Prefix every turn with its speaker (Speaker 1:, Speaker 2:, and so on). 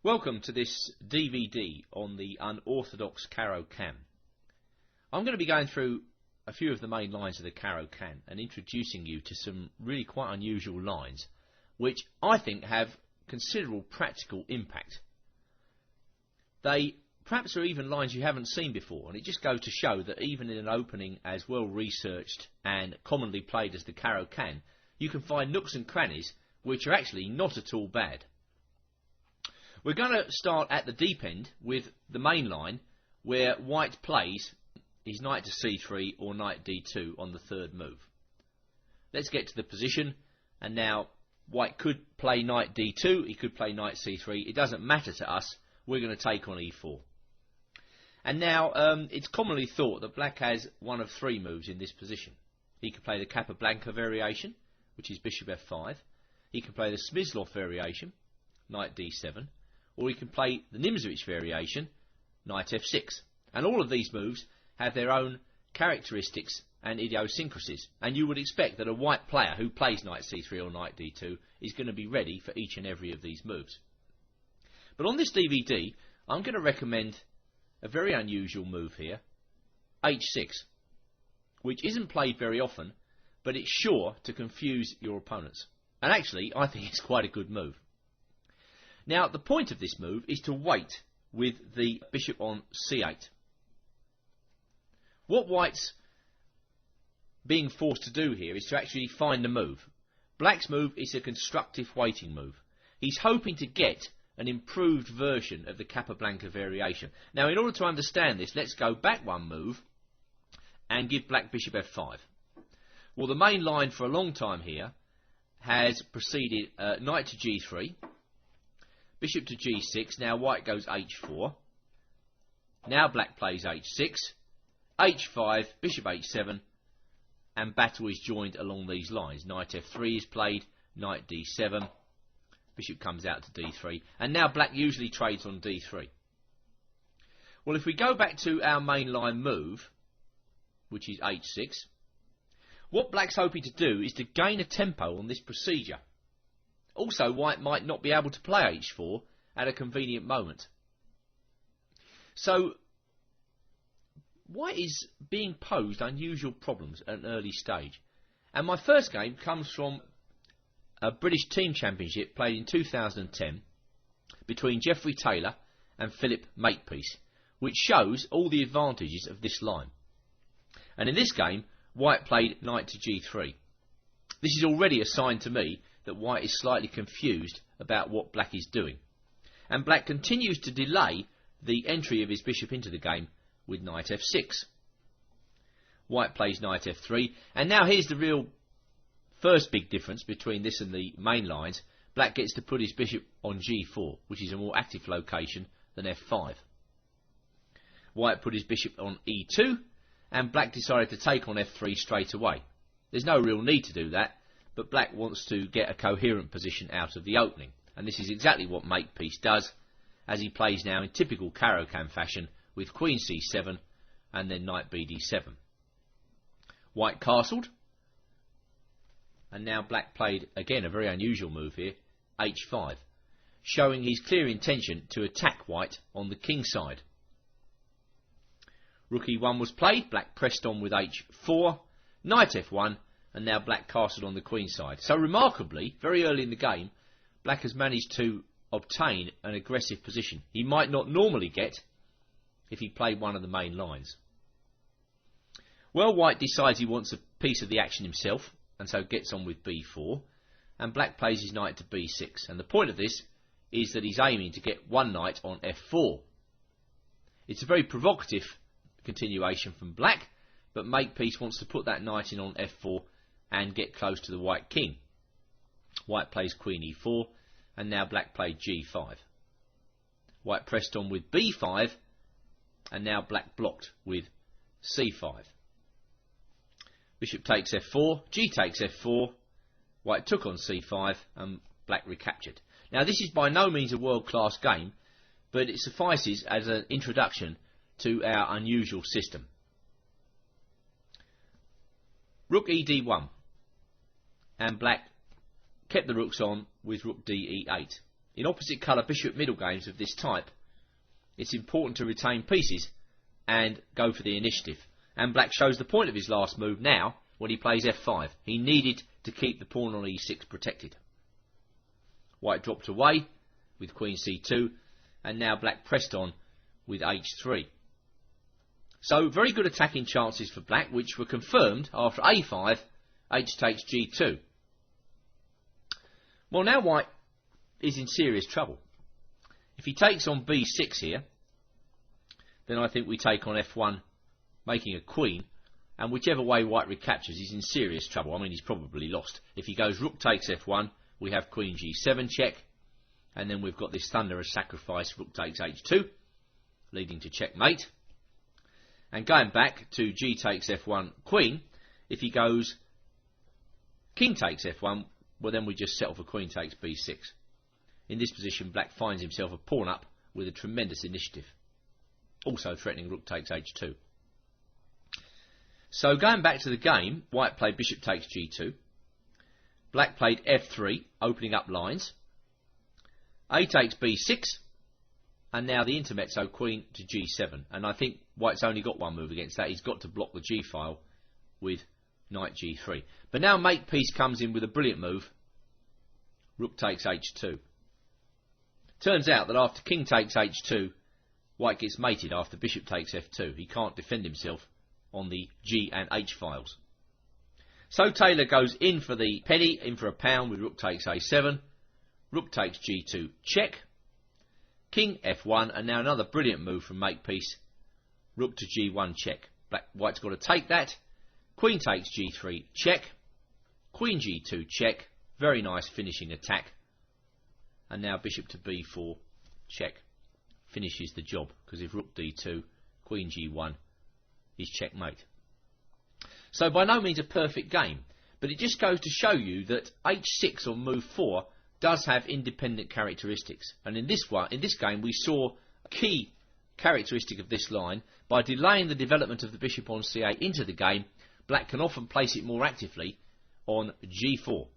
Speaker 1: Welcome to this DVD on the unorthodox Caro-Kann. I'm going to be going through a few of the main lines of the Caro-Kann and introducing you to some really quite unusual lines which I think have considerable practical impact. They perhaps are even lines you haven't seen before, and it just goes to show that even in an opening as well researched and commonly played as the Caro-Kann, you can find nooks and crannies which are actually not at all bad. We're going to start at the deep end with the main line where white plays his knight to c3 or knight d2 on the third move. Let's get to the position, and now white could play knight d2, he could play knight c3, it doesn't matter to us, we're going to take on e4. And now it's commonly thought that black has one of three moves in this position. He can play the Capablanca variation, which is bishop f5, he can play the Smyslov variation, knight d7, or he can play the Nimzowitsch variation, knight f6. And all of these moves have their own characteristics and idiosyncrasies, and you would expect that a white player who plays knight c3 or knight d2 is going to be ready for each and every of these moves. But on this DVD, I'm going to recommend a very unusual move here, H6, which isn't played very often, but it's sure to confuse your opponents. And actually, I think it's quite a good move. Now, the point of this move is to wait with the bishop on c8. What white's being forced to do here is to actually find the move. Black's move is a constructive waiting move. He's hoping to get an improved version of the Capablanca variation. Now, in order to understand this, let's go back one move and give black bishop f5. Well, the main line for a long time here has proceeded knight to g3, bishop to g6, now white goes h4, now black plays h6, h5, bishop h7, and battle is joined along these lines. Knight f3 is played, knight d7, bishop comes out to d3, and now black usually trades on d3. Well, if we go back to our main line move, which is h6, what black's hoping to do is to gain a tempo on this procedure. Also, white might not be able to play h4 at a convenient moment. So, white is being posed unusual problems at an early stage. And my first game comes from a British team championship played in 2010 between Geoffrey Taylor and Philip Makepeace, which shows all the advantages of this line. And in this game, white played knight to g3. This is already a sign to me that white is slightly confused about what black is doing. And black continues to delay the entry of his bishop into the game with knight f6. White plays knight f3, and now here's the real first big difference between this and the main lines. Black gets to put his bishop on g4, which is a more active location than f5. White put his bishop on e2, and black decided to take on f3 straight away. There's no real need to do that, but black wants to get a coherent position out of the opening, and this is exactly what Makepeace does, as he plays now in typical Caro-Kann fashion with queen c7 and then knight bd7. White castled, and now black played again a very unusual move here, h5, showing his clear intention to attack white on the king side. Rook e1 was played, black pressed on with h4, knight f1, and now black castled on the queen side. So remarkably, very early in the game, black has managed to obtain an aggressive position he might not normally get if he played one of the main lines. Well, white decides he wants a piece of the action himself, and so gets on with b4, and black plays his knight to b6. And the point of this is that he's aiming to get one knight on f4. It's a very provocative continuation from black, but Makepeace wants to put that knight in on f4 and get close to the white king. White plays queen e4, and now black played g5. White pressed on with b5, and now black blocked with c5. Bishop takes f4, g takes f4, white took on c5, and black recaptured. Now, this is by no means a world-class game, but it suffices as an introduction to our unusual system. Rook ed1, and black kept the rooks on with rook d e8. In opposite colour bishop middle games of this type, it's important to retain pieces and go for the initiative. And black shows the point of his last move now when he plays f5. He needed to keep the pawn on e6 protected. White dropped away with queen c2, and now black pressed on with h3. So very good attacking chances for black, which were confirmed after a5, h takes g2. Well, now white is in serious trouble. If he takes on b6 here, then I think we take on f1, making a queen, and whichever way white recaptures, he's in serious trouble. I mean, he's probably lost. If he goes rook takes f1, we have queen g7 check, and then we've got this thunderous sacrifice, rook takes h2, leading to checkmate. And going back to g takes f1 queen, if he goes king takes f1, well then we just settle for queen takes b6. In this position, black finds himself a pawn up with a tremendous initiative, also threatening rook takes h2. So going back to the game, white played bishop takes g2, black played f3, opening up lines, a takes b6, and now the intermezzo queen to g7. And I think white's only got one move against that. He's got to block the g file with knight g3. But now makepeace comes in with a brilliant move, rook takes h2. Turns out that after king takes h2, white gets mated after bishop takes f2. He can't defend himself on the g and h files. So Taylor goes in for the penny, in for a pound with rook takes a7, rook takes g2 check, king f1, and now another brilliant move from makepeace, rook to g1 check. White's got to take that, queen takes g3 check, queen g2 check, very nice finishing attack, and now bishop to b4 check, finishes the job, because if rook d2, queen g1 is checkmate. So by no means a perfect game, but it just goes to show you that h6 on move 4 does have independent characteristics. And in this game we saw a key characteristic of this line. By delaying the development of the bishop on c8 into the game, black can often place it more actively on g4.